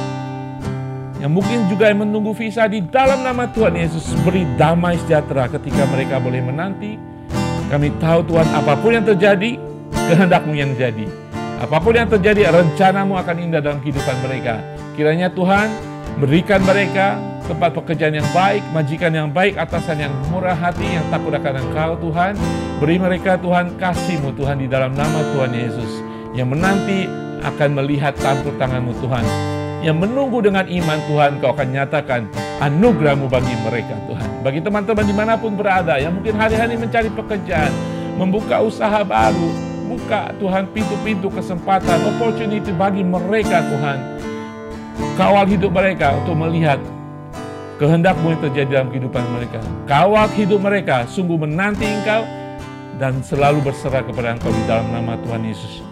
yang mungkin juga yang menunggu visa, di dalam nama Tuhan Yesus, beri damai sejahtera ketika mereka boleh menanti. Kami tahu Tuhan, apapun yang terjadi, kehendak-Mu yang jadi. Apapun yang terjadi, rencana-Mu akan indah dalam kehidupan mereka. Kiranya Tuhan berikan mereka tempat pekerjaan yang baik, majikan yang baik, atasan yang murah hati, yang takut akan Engkau Tuhan. Beri mereka Tuhan kasih-Mu Tuhan di dalam nama Tuhan Yesus. Yang menanti akan melihat campur tangan-Mu Tuhan. Yang menunggu dengan iman Tuhan, Kau akan nyatakan anugerah-Mu bagi mereka Tuhan. Bagi teman-teman dimanapun berada, yang mungkin hari-hari mencari pekerjaan, membuka usaha baru, buka Tuhan pintu-pintu kesempatan, opportunity bagi mereka Tuhan. Kawal hidup mereka untuk melihat kehendak-Mu yang terjadi dalam kehidupan mereka. Kawal hidup mereka, sungguh menanti Engkau, dan selalu berserah kepada Engkau di dalam nama Tuhan Yesus.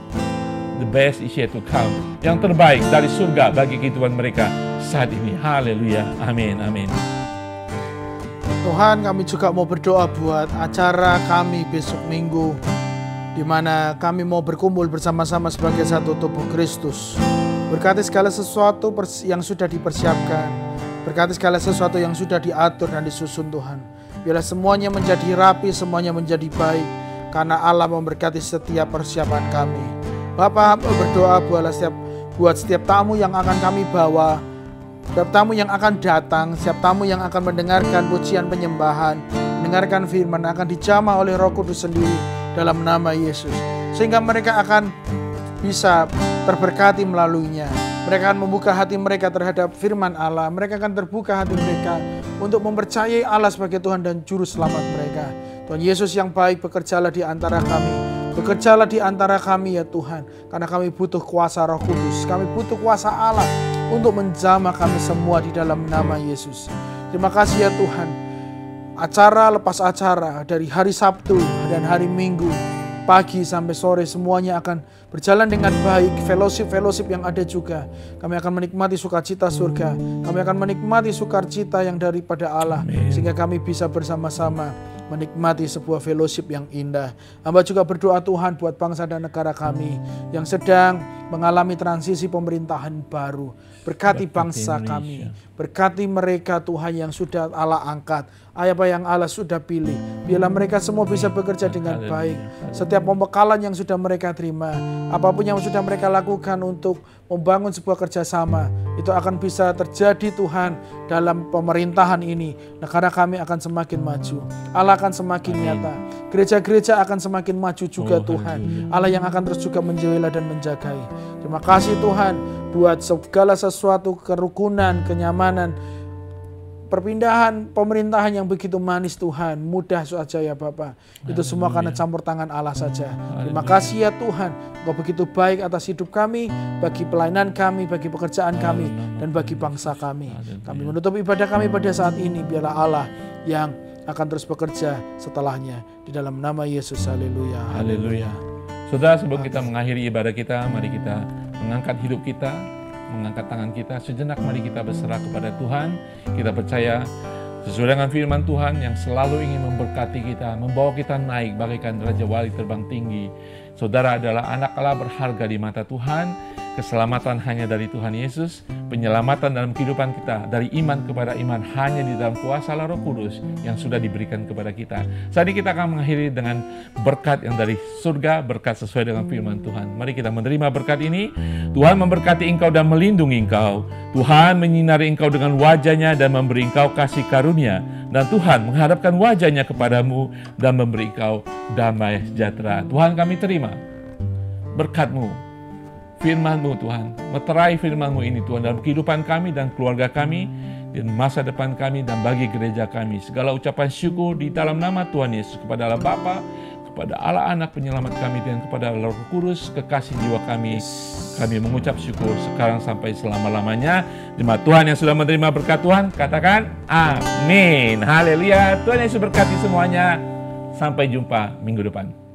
The best is yet to come. Yang terbaik dari surga bagi kehidupan mereka saat ini. Haleluya. Amin. Amin. Tuhan, kami juga mau berdoa buat acara kami besok Minggu, di mana kami mau berkumpul bersama-sama sebagai satu tubuh Kristus. Berkati segala sesuatu yang sudah dipersiapkan. Berkati segala sesuatu yang sudah diatur dan disusun Tuhan. Biarlah semuanya menjadi rapi, semuanya menjadi baik, karena Allah memberkati setiap persiapan kami. Bapa, berdoa buat setiap tamu yang akan kami bawa, setiap tamu yang akan datang, setiap tamu yang akan mendengarkan pujian penyembahan, mendengarkan firman, akan dijamah oleh Roh Kudus sendiri dalam nama Yesus. Sehingga mereka akan bisa terberkati melaluinya. Mereka akan membuka hati mereka terhadap firman Allah. Mereka akan terbuka hati mereka untuk mempercayai Allah sebagai Tuhan dan Juru Selamat mereka. Tuhan Yesus yang baik, bekerjalah di antara kami. Bekerjalah di antara kami ya Tuhan, karena kami butuh kuasa Roh Kudus, kami butuh kuasa Allah untuk menjamah kami semua di dalam nama Yesus. Terima kasih ya Tuhan. Acara lepas acara dari hari Sabtu dan hari Minggu, pagi sampai sore, semuanya akan berjalan dengan baik. Fellowship yang ada juga, kami akan menikmati sukacita surga, kami akan menikmati sukacita yang daripada Allah. Amen. Sehingga kami bisa bersama-sama menikmati sebuah fellowship yang indah. Hamba juga berdoa Tuhan buat bangsa dan negara kami yang sedang mengalami transisi pemerintahan baru. Berkati bangsa kami, berkati mereka Tuhan yang sudah Allah angkat, apa yang Allah sudah pilih. Biarlah mereka semua bisa bekerja dengan baik. Setiap pembekalan yang sudah mereka terima, apapun yang sudah mereka lakukan untuk membangun sebuah kerjasama, itu akan bisa terjadi Tuhan dalam pemerintahan ini. Negara kami akan semakin maju, Allah akan semakin nyata, gereja-gereja akan semakin maju juga Tuhan. Allah yang akan terus juga menjawela dan menjagai. Terima kasih Tuhan buat segala sesuatu, kerukunan, kenyamanan, perpindahan pemerintahan yang begitu manis Tuhan. Mudah saja ya Bapa. Itu semua karena campur tangan Allah saja. Terima kasih ya Tuhan, Engkau begitu baik atas hidup kami, bagi pelayanan kami, bagi pekerjaan kami, dan bagi bangsa kami. Kami menutup ibadah kami pada saat ini. Biarlah Allah yang akan terus bekerja setelahnya. Di dalam nama Yesus. Haleluya. Haleluya. Saudara, sebelum kita mengakhiri ibadah kita, mari kita mengangkat hidup kita, mengangkat tangan kita. Sejenak mari kita berserah kepada Tuhan. Kita percaya sesuai dengan firman Tuhan yang selalu ingin memberkati kita, membawa kita naik bagaikan Raja Wali terbang tinggi. Saudara adalah anak Allah berharga di mata Tuhan. Keselamatan hanya dari Tuhan Yesus. Penyelamatan dalam kehidupan kita dari iman kepada iman hanya di dalam kuasa Roh Kudus yang sudah diberikan kepada kita. Saat ini kita akan mengakhiri dengan berkat yang dari surga, berkat sesuai dengan firman Tuhan. Mari kita menerima berkat ini. Tuhan memberkati engkau dan melindungi engkau. Tuhan menyinari engkau dengan wajah-Nya dan memberi engkau kasih karunia. Dan Tuhan menghadapkan wajah-Nya kepadamu dan memberi engkau damai sejahtera. Tuhan, kami terima berkat-Mu, firman-Mu Tuhan, meterai firman-Mu ini Tuhan dalam kehidupan kami dan keluarga kami. dan masa depan kami dan bagi gereja kami. Segala ucapan syukur di dalam nama Tuhan Yesus kepada Allah Bapa, kepada Allah Anak penyelamat kami, dan kepada Allah Roh Kudus kekasih jiwa kami. Kami mengucap syukur sekarang sampai selama-lamanya. Jemaat Tuhan yang sudah menerima berkat Tuhan, katakan amin. Haleluya. Tuhan Yesus berkati semuanya. Sampai jumpa minggu depan.